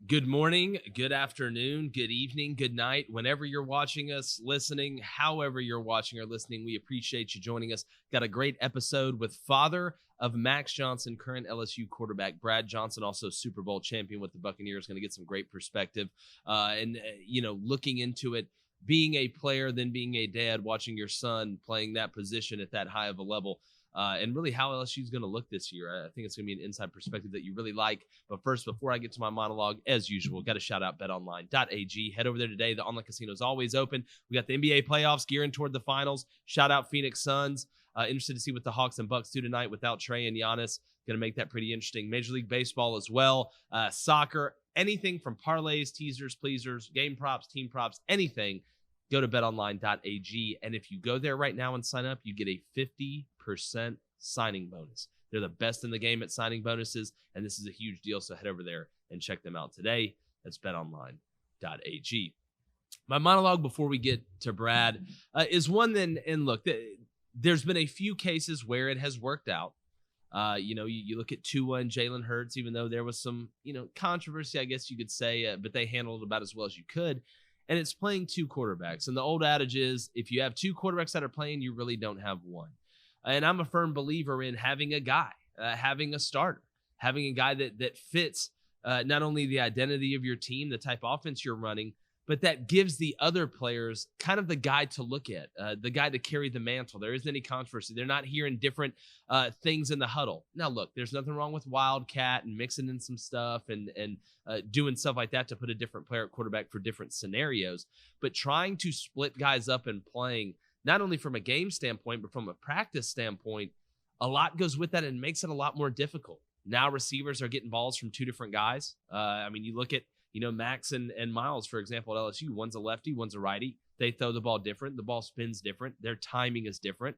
Good morning, good afternoon, good evening, good night. Whenever you're watching us, listening, however you're watching or listening, we appreciate you joining us. Got a great episode with father of Max Johnson, current LSU quarterback Brad Johnson, also Super Bowl champion with the Buccaneers. Going to get some great perspective. Looking into it, being a player, then being a dad, watching your son playing that position at that high of a level. And really how LSU is going to look this year. I think it's going to be an inside perspective that you really like. But first, before I get to my monologue, as usual, got to shout out betonline.ag. Head over there today. The online casino is always open. We got the NBA playoffs gearing toward the finals. Shout out Phoenix Suns. Interested to see what the Hawks and Bucks do tonight without Trey and Giannis. Going to make that pretty interesting. Major League Baseball as well. Soccer, anything from parlays, teasers, pleasers, game props, team props, anything. Go to betonline.ag. And if you go there right now and sign up, you get a 50% signing bonus. They're the best in the game at signing bonuses, and this is a huge deal. So head over there and check them out today. That's betonline.ag. My monologue before we get to Brad is one then, and look, there's been a few cases where it has worked out. You look at Tua and Jalen Hurts, even though there was some, controversy, I guess you could say, but they handled it about as well as you could. And it's playing two quarterbacks. And the old adage is, if you have two quarterbacks that are playing, you really don't have one. And I'm a firm believer in having a guy, having a starter, having a guy that fits not only the identity of your team, the type of offense you're running, but that gives the other players kind of the guy to look at, the guy to carry the mantle. There isn't any controversy. They're not hearing different things in the huddle. Now, look, there's nothing wrong with Wildcat and mixing in some stuff and doing stuff like that to put a different player at quarterback for different scenarios. But trying to split guys up and playing, not only from a game standpoint, but from a practice standpoint, a lot goes with that and makes it a lot more difficult. Now receivers are getting balls from two different guys. You look at, Max and Miles, for example, at LSU, one's a lefty, one's a righty. They throw the ball different. The ball spins different. Their timing is different.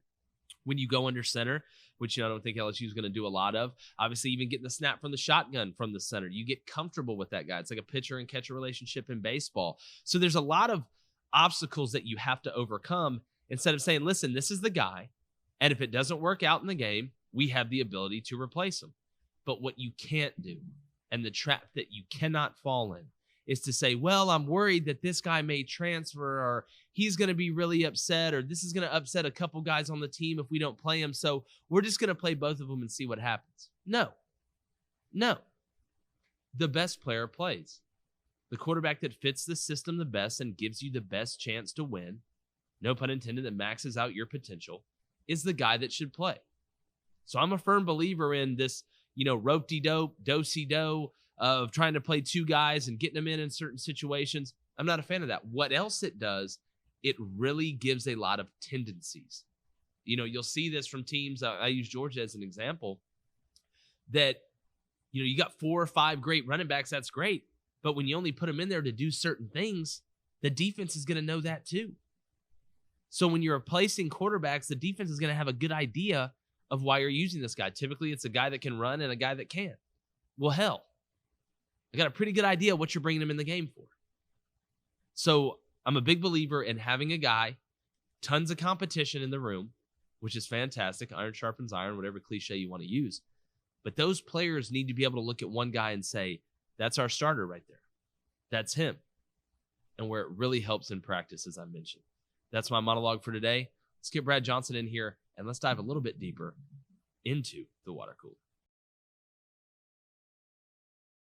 When you go under center, which I don't think LSU is going to do a lot of, obviously even getting the snap from the shotgun from the center, you get comfortable with that guy. It's like a pitcher and catcher relationship in baseball. So there's a lot of obstacles that you have to overcome instead of saying, listen, this is the guy, and if it doesn't work out in the game, we have the ability to replace him. But what you can't do, and the trap that you cannot fall in, is to say, well, I'm worried that this guy may transfer, or he's going to be really upset, or this is going to upset a couple guys on the team if we don't play him, so we're just going to play both of them and see what happens. No. The best player plays. The quarterback that fits the system the best and gives you the best chance to win, no pun intended, that maxes out your potential, is the guy that should play. So I'm a firm believer in this, rope-de-dope, do-si-do of trying to play two guys and getting them in certain situations. I'm not a fan of that. What else it does, it really gives a lot of tendencies. You'll see this from teams. I use Georgia as an example, that, you got 4 or 5 great running backs. That's great. But when you only put them in there to do certain things, the defense is going to know that too. So when you're replacing quarterbacks, the defense is going to have a good idea of why you're using this guy. Typically, it's a guy that can run and a guy that can't. Well, hell, I got a pretty good idea what you're bringing him in the game for. So I'm a big believer in having a guy, tons of competition in the room, which is fantastic. Iron sharpens iron, whatever cliche you want to use. But those players need to be able to look at one guy and say, that's our starter right there. That's him. And where it really helps in practice, as I mentioned. That's my monologue for today. Let's get Brad Johnson in here, and let's dive a little bit deeper into the water cooler.